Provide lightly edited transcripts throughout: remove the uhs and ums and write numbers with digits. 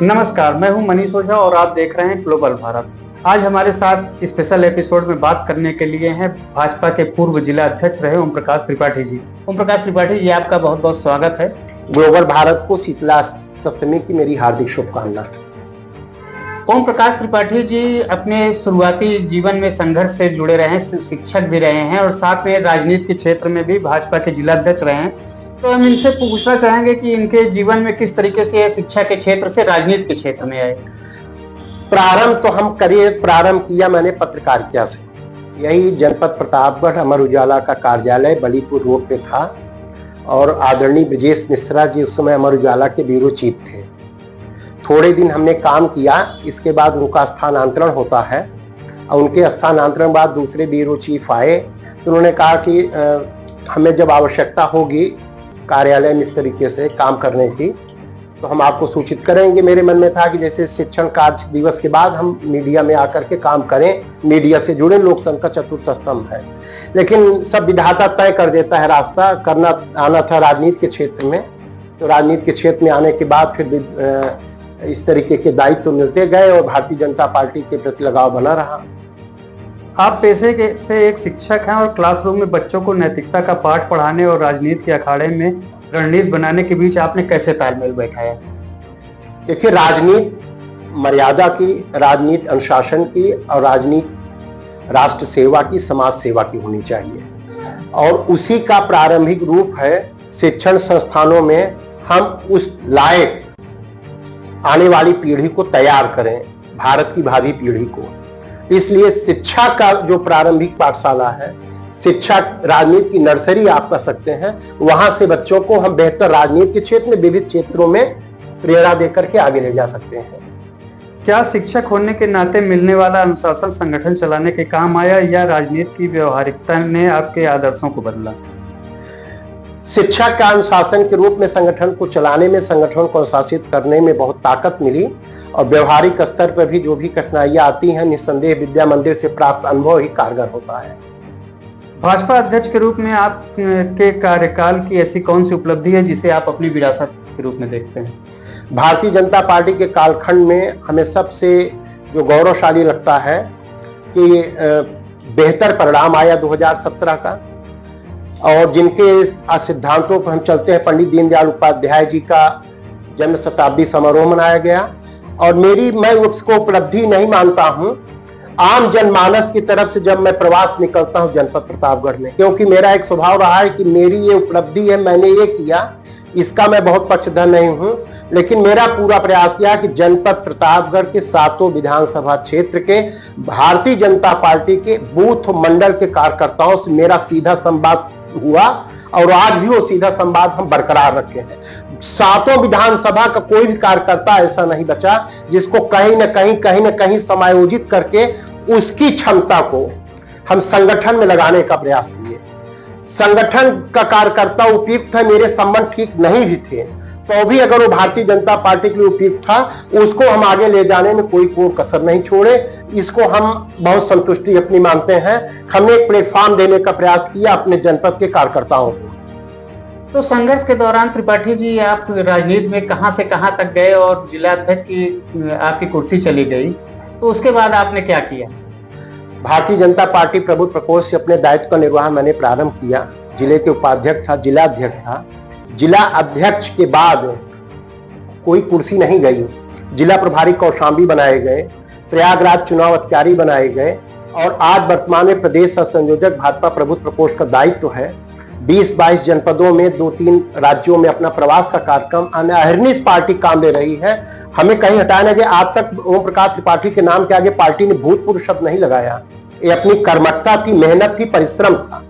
नमस्कार, मैं हूं मनीष ओझा और आप देख रहे हैं ग्लोबल भारत। आज हमारे साथ स्पेशल एपिसोड में बात करने के लिए हैं भाजपा के पूर्व जिला अध्यक्ष रहे ओम प्रकाश त्रिपाठी जी। ओम प्रकाश त्रिपाठी जी, आपका बहुत बहुत स्वागत है। ग्लोबल भारत को शीतला सप्तमी की मेरी हार्दिक शुभकामना। ओम प्रकाश त्रिपाठी जी अपने शुरुआती जीवन में संघर्ष से जुड़े रहे हैं, शिक्षक भी रहे हैं और साथ में राजनीति के क्षेत्र में भी भाजपा के जिला अध्यक्ष रहे हैं। तो हम इनसे पूछना चाहेंगे कि इनके जीवन में किस तरीके से शिक्षा के क्षेत्र से राजनीति के क्षेत्र में आए। प्रारंभ किया मैंने पत्रकारिता से। यही जनपद प्रतापगढ़ अमर उजाला का कार्यालय बलीपुर रोड पे था और आदरणीय ब्रजेश मिश्रा जी उस समय अमर उजाला के ब्यूरो चीफ थे। थोड़े दिन हमने काम किया, इसके बाद उनका स्थानांतरण होता है और उनके स्थानांतरण बाद दूसरे ब्यूरो चीफ आए तो उन्होंने कहा कि हमें जब आवश्यकता होगी कार्यालय में इस तरीके से काम करने की तो हम आपको सूचित करेंगे। मेरे मन में था कि जैसे शिक्षण कार्य दिवस के बाद हम मीडिया में आकर के काम करें, मीडिया से जुड़े, लोकतंत्र का चतुर्थ स्तंभ है। लेकिन सब विधाता तय कर देता है रास्ता। करना आना था राजनीति के क्षेत्र में, तो राजनीति के क्षेत्र में आने के बाद फिर इस तरीके के दायित्व तो मिलते गए और भारतीय जनता पार्टी के प्रति लगाव बना रहा। आप पेशे से एक शिक्षक हैं और क्लासरूम में बच्चों को नैतिकता का पाठ पढ़ाने और राजनीति के अखाड़े में रणनीति बनाने के बीच आपने कैसे तालमेल बैठाया? देखिए, राजनीति मर्यादा की, राजनीति अनुशासन की और राजनीति राष्ट्र सेवा की, समाज सेवा की होनी चाहिए और उसी का प्रारंभिक रूप है शिक्षण संस्थानों में हम उस लायक आने वाली पीढ़ी को तैयार करें, भारत की भावी पीढ़ी को। इसलिए शिक्षा का जो प्रारंभिक पाठशाला है, शिक्षा राजनीति की नर्सरी आप कह सकते हैं, वहां से बच्चों को हम बेहतर राजनीति के क्षेत्र में विविध क्षेत्रों में प्रेरणा देकर के आगे ले जा सकते हैं। क्या शिक्षक होने के नाते मिलने वाला अनुशासन संगठन चलाने के काम आया या राजनीति की व्यवहारिकता ने आपके आदर्शों को बदला? शिक्षा का अनुशासन के रूप में संगठन को चलाने में, संगठन को अनुशासित करने में बहुत ताकत मिली और व्यवहारिक स्तर पर भी जो भी कठिनाइयां आती हैं, निस्संदेह विद्या मंदिर से प्राप्त अनुभव ही कारगर होता है। भाजपा अध्यक्ष के रूप में आपके कार्यकाल की ऐसी कौन सी उपलब्धि है जिसे आप अपनी विरासत के रूप में देखते हैं? भारतीय जनता पार्टी के कालखंड में हमें सबसे जो गौरवशाली लगता है कि बेहतर परिणाम आया 2017 का और जिनके सिद्धांतों पर हम चलते हैं, पंडित दीनदयाल उपाध्याय जी का जन्म शताब्दी समारोह मनाया गया और मैं उसको उपलब्धि नहीं मानता हूं आम जनमानस की तरफ से जब मैं प्रवास निकलता हूं जनपद प्रतापगढ़ में, क्योंकि मेरा एक स्वभाव रहा है कि मेरी ये उपलब्धि है, मैंने ये किया, इसका मैं बहुत पक्षधर नहीं हूं। लेकिन मेरा पूरा प्रयास किया कि जनपद प्रतापगढ़ के 7 विधानसभा क्षेत्र के भारतीय जनता पार्टी के बूथ मंडल के कार्यकर्ताओं से मेरा सीधा संवाद हुआ और आज भी वो सीधा संवाद हम बरकरार रखे हैं। 7 विधानसभा का कोई भी कार्यकर्ता ऐसा नहीं बचा जिसको कहीं न कहीं समायोजित करके उसकी क्षमता को हम संगठन में लगाने का प्रयास किए। संगठन का कार्यकर्ता उपयुक्त है, मेरे संबंध ठीक नहीं भी थे तो भी अगर वो भारतीय जनता पार्टी के लिए उपयुक्त था, उसको हम आगे ले जाने में कोई कसर नहीं छोड़े। इसको हम बहुत संतुष्टि अपनी मानते हैं। हमने एक प्लेटफॉर्म देने का प्रयास किया अपने जनपद के कार्यकर्ताओं को। तो संघर्ष के दौरान त्रिपाठी जी आप राजनीति में कहां से कहां तक गए और जिला अध्यक्ष की आपकी कुर्सी चली गई, तो उसके बाद आपने क्या किया? भारतीय जनता पार्टी प्रबुद्ध प्रकोष्ठ से अपने दायित्व का निर्वहन मैंने प्रारंभ किया। जिले के उपाध्यक्ष था, जिला अध्यक्ष था। जिला अध्यक्ष के बाद कोई कुर्सी नहीं गई। जिला प्रभारी कौशाम्बी बनाए गए, प्रयागराज चुनाव अधिकारी बनाए गए और आज वर्तमान में प्रदेश सह संयोजक भाजपा प्रबुद्ध प्रकोष्ठ का दायित्व है। 20-22 जनपदों में 2-3 राज्यों में अपना प्रवास का कार्यक्रम अहरनिश पार्टी काम ले रही है। हमें कहीं हटाना है। आज तक ओम प्रकाश त्रिपाठी के नाम के आगे पार्टी ने भूतपूर्व शब्द नहीं लगाया। ये अपनी कर्मठता थी, मेहनत थी, परिश्रम था।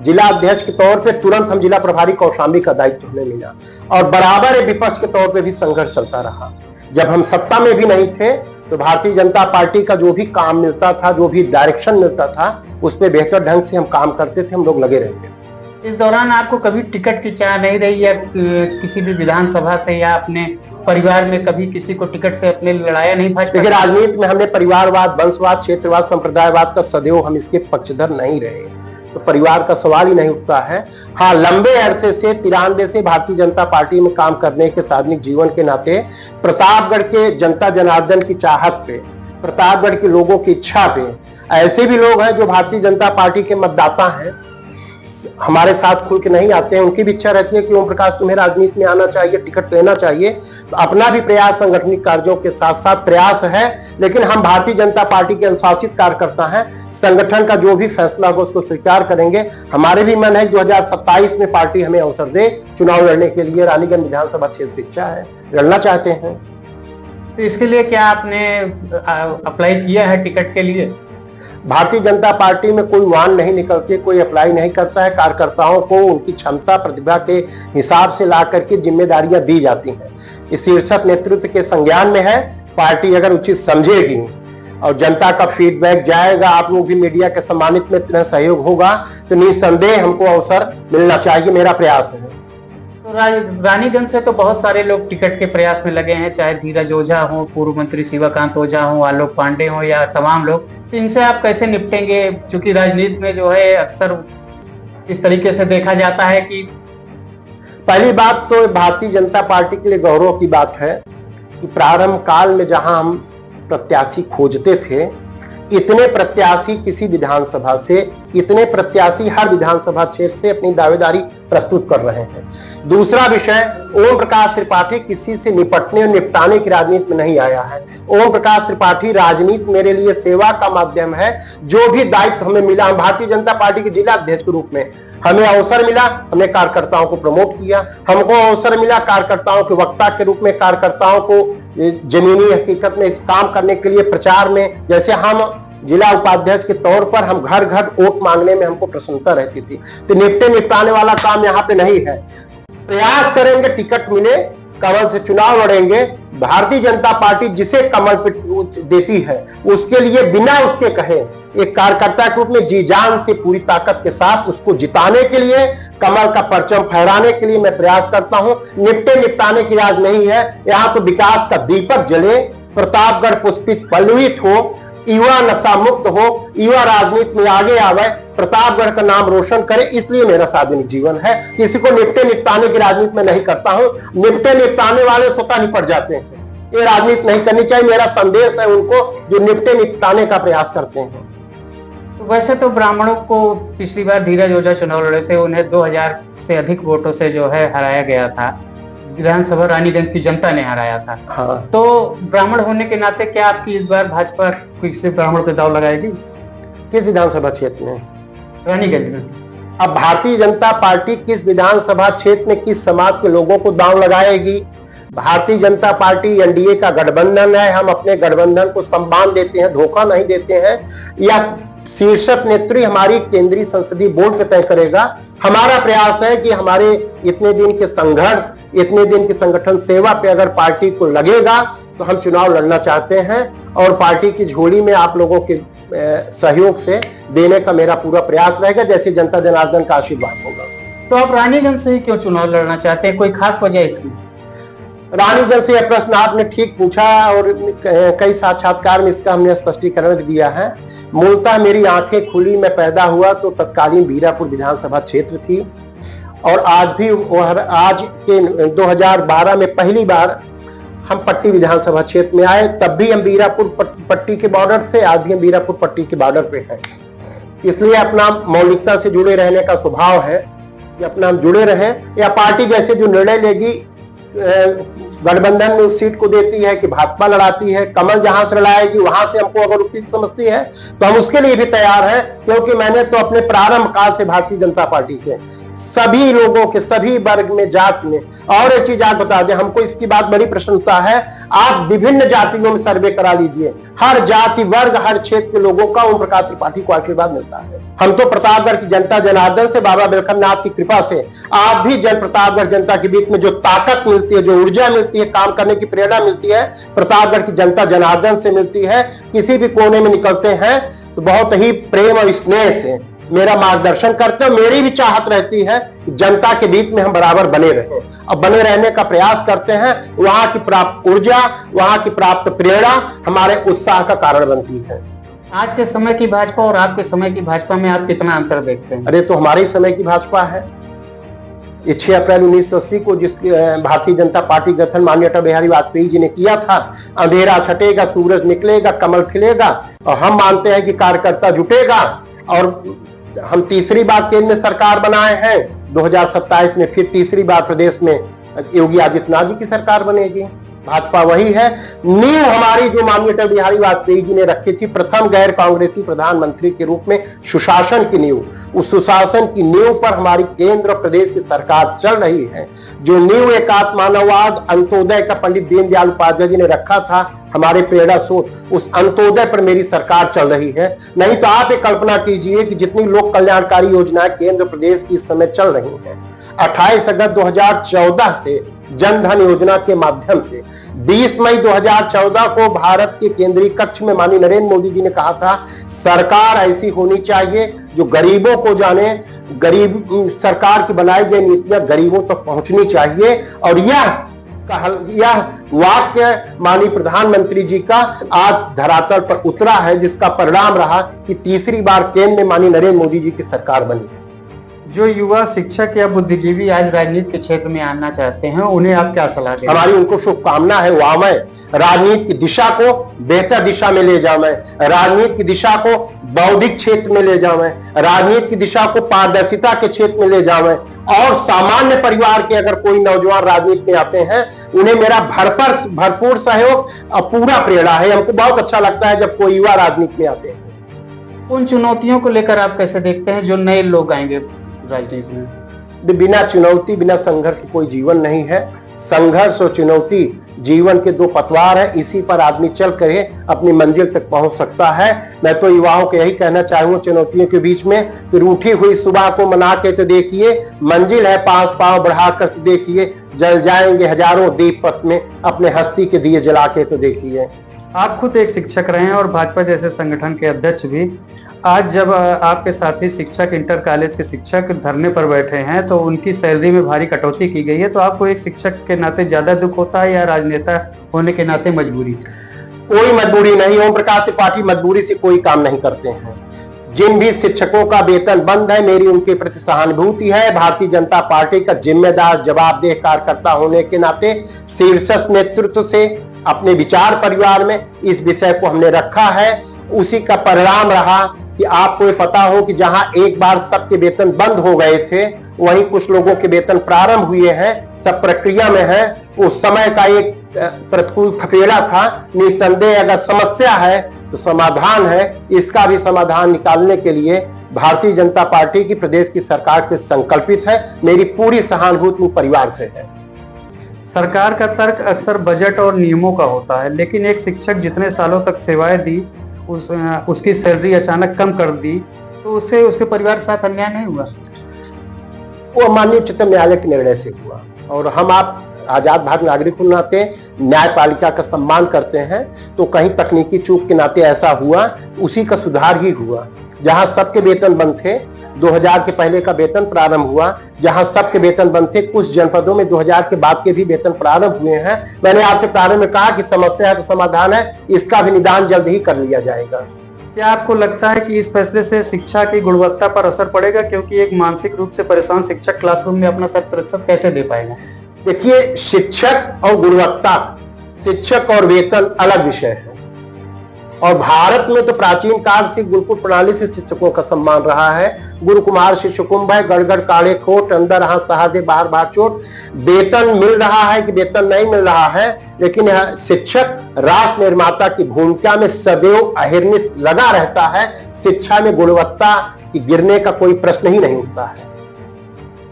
जिला अध्यक्ष के तौर पे तुरंत हम जिला प्रभारी कौशाम्बी का दायित्व हमें मिला और बराबर विपक्ष के तौर पे भी संघर्ष चलता रहा। जब हम सत्ता में भी नहीं थे तो भारतीय जनता पार्टी का जो भी काम मिलता था, जो भी डायरेक्शन मिलता था, उस पर बेहतर ढंग से हम काम करते थे, हम लोग लगे रहते थे। इस दौरान आपको कभी टिकट की चाह नहीं रही या किसी भी विधानसभा से या अपने परिवार में कभी किसी को टिकट से अपने लड़ाया नहीं? देखिए, राजनीति में हमने परिवारवाद, वंशवाद, क्षेत्रवाद, संप्रदायवाद का सदैव हम इसके पक्षधर नहीं रहे। तो परिवार का सवाल ही नहीं उठता है। हाँ, लंबे अरसे से 93 से भारतीय जनता पार्टी में काम करने के सार्वजनिक जीवन के नाते प्रतापगढ़ के जनता जनार्दन की चाहत पे, प्रतापगढ़ के लोगों की इच्छा पे, ऐसे भी लोग हैं जो भारतीय जनता पार्टी के मतदाता हैं, हमारे साथ खुल के नहीं आते हैं, उनकी भी इच्छा रहती है कि ओम प्रकाश तुम्हें राजनीति में आना चाहिए, टिकट लेना चाहिए। तो अपना भी प्रयास संगठनिक कार्यों के साथ साथ प्रयास है, लेकिन हम भारतीय जनता पार्टी के अनुशासित कार्यकर्ता हैं, संगठन का जो भी फैसला होगा उसको स्वीकार करेंगे। हमारे भी मन है 2027 में पार्टी हमें अवसर दे चुनाव लड़ने के लिए। रानीगंज विधानसभा क्षेत्र से इच्छा है, लड़ना चाहते हैं। तो इसके लिए क्या आपने अप्लाई किया है टिकट के लिए? भारतीय जनता पार्टी में कोई वाहन नहीं निकलती, कोई अप्लाई नहीं करता है। कार्यकर्ताओं को उनकी क्षमता प्रतिभा के हिसाब से ला करके जिम्मेदारियां दी जाती हैं। इस शीर्षक नेतृत्व के संज्ञान में है। पार्टी अगर उचित समझेगी और जनता का फीडबैक जाएगा, आप लोग भी मीडिया के सम्मानित मित्र सहयोग होगा, तो निसंदेह हमको अवसर मिलना चाहिए, मेरा प्रयास है। तो रानीगंज से तो बहुत सारे लोग टिकट के प्रयास में लगे हैं, चाहे धीरज ओझा हो, पूर्व मंत्री शिवाकांत ओझा हो, आलोक पांडे हो या तमाम लोग। तो इनसे आप कैसे निपटेंगे? क्योंकि राजनीति में जो है अक्सर इस तरीके से देखा जाता है कि पहली बात तो भारतीय जनता पार्टी के लिए गौरव की बात है कि प्रारंभ काल में जहां हम प्रत्याशी खोजते थे, इतने प्रत्याशी किसी विधानसभा से, इतने प्रत्याशी हर विधानसभा क्षेत्र से अपनी दावेदारी प्रस्तुत कर रहे हैं। दूसरा विषय, ओम प्रकाश त्रिपाठी किसी से निपटने और निपटाने की राजनीति में नहीं आया है। ओम प्रकाश त्रिपाठी राजनीति मेरे लिए सेवा का माध्यम है। जो भी दायित्व हमें मिला, हम भारतीय जनता पार्टी के जिला अध्यक्ष के रूप में हमें अवसर मिला, हमने कार्यकर्ताओं को प्रमोट किया। हमको अवसर मिला कार्यकर्ताओं के वक्ता के रूप में, कार्यकर्ताओं को जमीनी हकीकत में काम करने के लिए प्रचार में, जैसे हम जिला उपाध्यक्ष के तौर पर हम घर घर वोट मांगने में हमको प्रसन्नता रहती थी। तो निपटाने वाला काम यहाँ पे नहीं है। प्रयास करेंगे, टिकट मिले, कमल से चुनाव लड़ेंगे। भारतीय जनता पार्टी जिसे कमल पे देती है उसके लिए बिना उसके कहे एक कार्यकर्ता के रूप में जी जान से पूरी ताकत के साथ उसको जिताने के लिए, कमल का परचम फहराने के लिए मैं प्रयास करता हूं। निपटाने की राज नहीं है। यहाँ तो विकास का दीपक जले, प्रतापगढ़ पुष्पित पल्लवित हो, युवा नशा मुक्त हो, युवा राजनीति में आगे आवे, प्रतापगढ़ का नाम रोशन करे, इसलिए मेरा सार्वजनिक जीवन है। किसी को निपटाने की राजनीति में नहीं करता हूं। निपटाने वाले स्वतः निपट जाते हैं। ये राजनीति नहीं करनी चाहिए। मेरा संदेश है उनको जो निपटाने का प्रयास करते हैं। तो वैसे तो ब्राह्मणों को पिछली बार धीरज ओझा चुनाव लड़े थे, उन्हें 2000 से अधिक वोटों से जो है हराया गया था। विधानसभा रानीगंज की जनता ने हराया था। हाँ। तो ब्राह्मण होने के नाते क्या आपकी इस बार भाजपा किसी ब्राह्मण पे दाव लगाएगी? किस विधानसभा क्षेत्र में? रानीगंज में। अब भारतीय जनता पार्टी किस विधानसभा क्षेत्र में किस समाज के लोगों को दांव लगाएगी? भारतीय जनता पार्टी एनडीए का गठबंधन है। हम अपने गठबंधन को सम्मान देते हैं, धोखा नहीं देते हैं। या शीर्षक नेत्री हमारी केंद्रीय संसदीय बोर्ड में तय करेगा। हमारा प्रयास है कि हमारे इतने दिन के संघर्ष, इतने दिन की संगठन सेवा पे अगर पार्टी को लगेगा तो हम चुनाव लड़ना चाहते हैं और पार्टी की झोली में आप लोगों के सहयोग से देने का मेरा पूरा प्रयास रहेगा, जैसे जनता जनार्दन का आशीर्वाद होगा। तो आप रानीगंज से ही क्यों चुनाव लड़ना चाहते हैं? कोई खास वजह इसकी? रानीगंज से यह प्रश्न आपने ठीक पूछा और कई साक्षात्कार में इसका हमने स्पष्टीकरण दिया है। मूलतः मेरी आंखें खुली, मैं पैदा हुआ तो तत्कालीन बीरापुर विधानसभा क्षेत्र थी और आज भी आज के 2012 में पहली बार हम पट्टी विधानसभा क्षेत्र में आए। तब भी हम बीरापुर पट्टी के बॉर्डर से, आज भी हम बीरापुर पट्टी के बॉर्डर पे हैं। इसलिए अपना मौलिकता से जुड़े रहने का स्वभाव है कि अपना हम जुड़े रहें। या पार्टी जैसे जो निर्णय लेगी, गठबंधन में उस सीट को देती है कि भाजपा लड़ाती है, कमल जहां से लड़ाएगी वहां से हमको अगर उपयुक्त समझती है तो हम उसके लिए भी तैयार हैं। क्योंकि मैंने तो अपने प्रारंभ काल से भारतीय जनता पार्टी के सभी लोगों के, सभी वर्ग में, जात में, और एक चीज आप बता दें, हमको इसकी बात बड़ी प्रसन्नता है, आप विभिन्न जातियों में सर्वे करा लीजिए, हर जाति वर्ग, हर क्षेत्र के लोगों का ओम प्रकाश त्रिपाठी को आशीर्वाद मिलता है। हम तो प्रतापगढ़ की जनता जनार्दन से, बाबा बिलखनाथ की कृपा से आप भी प्रतापगढ़ जनता के बीच में जो ताकत मिलती है, जो ऊर्जा मिलती है, काम करने की प्रेरणा मिलती है, प्रतापगढ़ की जनता जनार्दन से मिलती है। किसी भी कोने में निकलते हैं तो बहुत ही प्रेम और स्नेह से मेरा मार्गदर्शन करते हो। मेरी भी चाहत रहती है कि जनता के बीच में हम बराबर बने रहें और बने रहने का प्रयास करते हैं। वहां की प्राप्त ऊर्जा, वहां की प्राप्त प्रेरणा हमारे उत्साह का कारण बनती है। आज के समय की भाजपा और आपके समय की भाजपा में आप कितना अंतर देखते हैं? अरे तो हमारे समय की भाजपा है। ये 6 अप्रैल 1980 को जिस भारतीय जनता पार्टी गठन माननीय अटल बिहारी वाजपेयी जी ने किया था, अंधेरा छटेगा, सूरज निकलेगा, कमल खिलेगा, और हम मानते हैं कि कार्यकर्ता जुटेगा, और हम तीसरी बार केंद्र में सरकार बनाए हैं। 2027 में फिर तीसरी बार प्रदेश में योगी आदित्यनाथ जी की सरकार बनेगी। भाजपा वही है। नींव हमारी जो माननीय अटल बिहारी वाजपेयी जी ने रखी थी, प्रथम गैर कांग्रेसी प्रधानमंत्री के रूप में सुशासन की नींव, उस सुशासन की नींव पर हमारी केंद्र और प्रदेश की सरकार चल रही है। जो नींव एकात्म मानववाद अंत्योदय का पंडित दीनदयाल उपाध्याय जी ने रखा था, हमारे प्रेरणा स्रोत, उस अंत्योदय पर मेरी सरकार चल रही है। नहीं तो आप एक कल्पना कीजिए कि जितनी लोक कल्याणकारी योजनाएं केंद्र प्रदेश की इस समय चल रही हैं, 28 अगस्त 2014 से जन धन योजना के माध्यम से 20 मई 2014 को भारत के केंद्रीय कक्ष में माननीय नरेंद्र मोदी जी ने कहा था, सरकार ऐसी होनी चाहिए जो गरीबों को जाने, गरीब सरकार की बनाई गई नीतियां गरीबों तक पहुंचनी चाहिए। और यह वाक्य माननीय प्रधानमंत्री जी का आज धरातल पर उतरा है, जिसका परिणाम रहा कि तीसरी बार केंद्र में माननीय नरेंद्र मोदी जी की सरकार बनी। जो युवा शिक्षक या बुद्धिजीवी आज राजनीति के क्षेत्र में आना चाहते हैं, उन्हें आप क्या सलाह देंगे? हमारी उनको शुभकामना है, वह मैं राजनीति की दिशा को बेहतर दिशा में ले जावें, राजनीति की दिशा को बौद्धिक क्षेत्र में ले जावें, राजनीति की दिशा को पारदर्शिता के क्षेत्र में ले जावें। और सामान्य परिवार के अगर कोई नौजवान राजनीति में आते हैं, उन्हें मेरा भरपूर सहयोग और पूरा प्रेरणा है। हमको बहुत अच्छा लगता है जब कोई युवा राजनीति में आते हैं। उन चुनौतियों को लेकर आप कैसे देखते हैं जो नए लोग आएंगे राजनीति में? बिना चुनौती, बिना संघर्ष की कोई जीवन नहीं है। संघर्ष और चुनौती जीवन के दो पतवार है, इसी पर आदमी चल कर अपनी मंजिल तक पहुंच सकता है। मैं तो युवाओं को यही कहना चाहूंगा, चुनौतियों के बीच में फिर उठी हुई सुबह को मना के तो देखिए, मंजिल है 5 पांव बढ़ा कर तो देखिए, जल जाएंगे हजारों दीप पथ में, अपने हस्ती के दिए जला के तो देखिए। आप खुद एक शिक्षक रहे हैं और भाजपा जैसे संगठन के अध्यक्ष भी। आज जब आपके साथी शिक्षक, इंटर कॉलेज के शिक्षक धरने पर बैठे हैं तो उनकी सैलरी में भारी कटौती की गई है, तो आपको एक शिक्षक के नाते ज्यादा दुख होता है या राजनेता होने के नाते मजबूरी? कोई मजबूरी नहीं। ओम प्रकाश त्रिपाठी मजबूरी से कोई काम नहीं करते हैं। जिन भी शिक्षकों का वेतन बंद है, मेरी उनके प्रति सहानुभूति है। भारतीय जनता पार्टी का जिम्मेदार जवाबदेह कार्यकर्ता होने के नाते शीर्ष नेतृत्व से अपने विचार परिवार में इस विषय को हमने रखा है। उसी का परिणाम रहा कि आपको ये पता हो कि जहां एक बार सबके वेतन बंद हो गए थे, वहीं कुछ लोगों के वेतन प्रारंभ हुए हैं, सब प्रक्रिया में है। उस समय का एक प्रतिकूल थपेड़ा था। निसंदेह अगर समस्या है तो समाधान है। इसका भी समाधान निकालने के लिए भारतीय जनता पार्टी की प्रदेश की सरकार के संकल्पित है। मेरी पूरी सहानुभूति परिवार से है। सरकार का तर्क अक्सर बजट और नियमों का होता है, लेकिन एक शिक्षक जितने सालों तक सेवाएं दी, उसकी सैलरी अचानक कम कर दी, तो उससे उसके परिवार के साथ अन्याय नहीं हुआ? वो माननीय उच्चतम न्यायालय के निर्णय से हुआ। और हम आप आजाद भारत नागरिक के नाते न्यायपालिका का सम्मान करते हैं, तो कहीं तकनीकी चूक के नाते ऐसा हुआ, उसी का सुधार ही हुआ। जहां सबके वेतन बंद थे, 2000 के पहले का वेतन प्रारंभ हुआ। जहां सबके वेतन बंद थे, कुछ जनपदों में 2000 के बाद के भी वेतन प्रारंभ हुए हैं। मैंने आपसे प्रारंभ में कहा कि समस्या है तो समाधान है, इसका भी निदान जल्द ही कर लिया जाएगा। क्या आपको लगता है कि इस फैसले से शिक्षा की गुणवत्ता पर असर पड़ेगा, क्योंकि एक मानसिक रूप से परेशान शिक्षक क्लासरूम में अपना 100% कैसे दे पाएगा? देखिए, शिक्षक और गुणवत्ता, शिक्षक और वेतन अलग विषय है। और भारत में तो प्राचीन काल से गुरुकुल प्रणाली से शिक्षकों का सम्मान रहा है। गुरु कुमार शिष्य कुंभ है, गढ़ गढ़ काढ़े खोट, अंदर हाथ सहादे बाहर बाहर चोट। वेतन मिल रहा है कि वेतन नहीं मिल रहा है, लेकिन यह शिक्षक राष्ट्र निर्माता की भूमिका में सदैव अहिर्निश लगा रहता है। शिक्षा में गुणवत्ता की गिरने का कोई प्रश्न ही नहीं उठता है।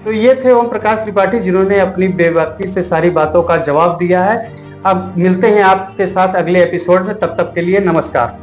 तो ये थे ओम प्रकाश त्रिपाठी, जिन्होंने अपनी बेवकूफी से सारी बातों का जवाब दिया है। अब मिलते हैं आपके साथ अगले एपिसोड में, तब तक के लिए नमस्कार।